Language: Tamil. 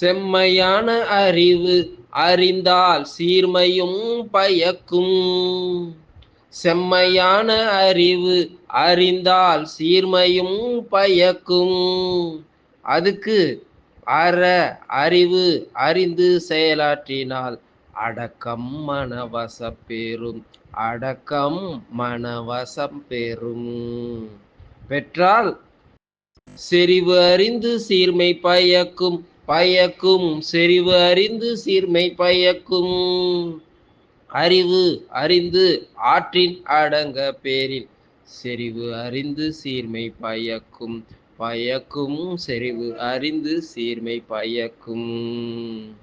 செம்மையான அறிவு அறிந்தால் சீர்மையும் பயக்கும். செம்மையான அறிவு அறிந்தால் சீர்மையும் பயக்கும். அதுக்கு அறிவு அறிந்து செயலாற்றினால் அடக்கம் மனவசம் பெறும். அடக்கம் மனவசம் பெறும். பெற்றால் செறிவு அறிந்து சீர்மை பயக்கும். பயக்கும் செறிவு அறிந்து சீர்மை பயக்கும். அறிவு அறிந்து ஆற்றின் அடங்க பேரில் செறிவு அறிந்து சீர்மை பயக்கும். பயக்கும் செறிவு அறிந்து சீர்மை பயக்கும்.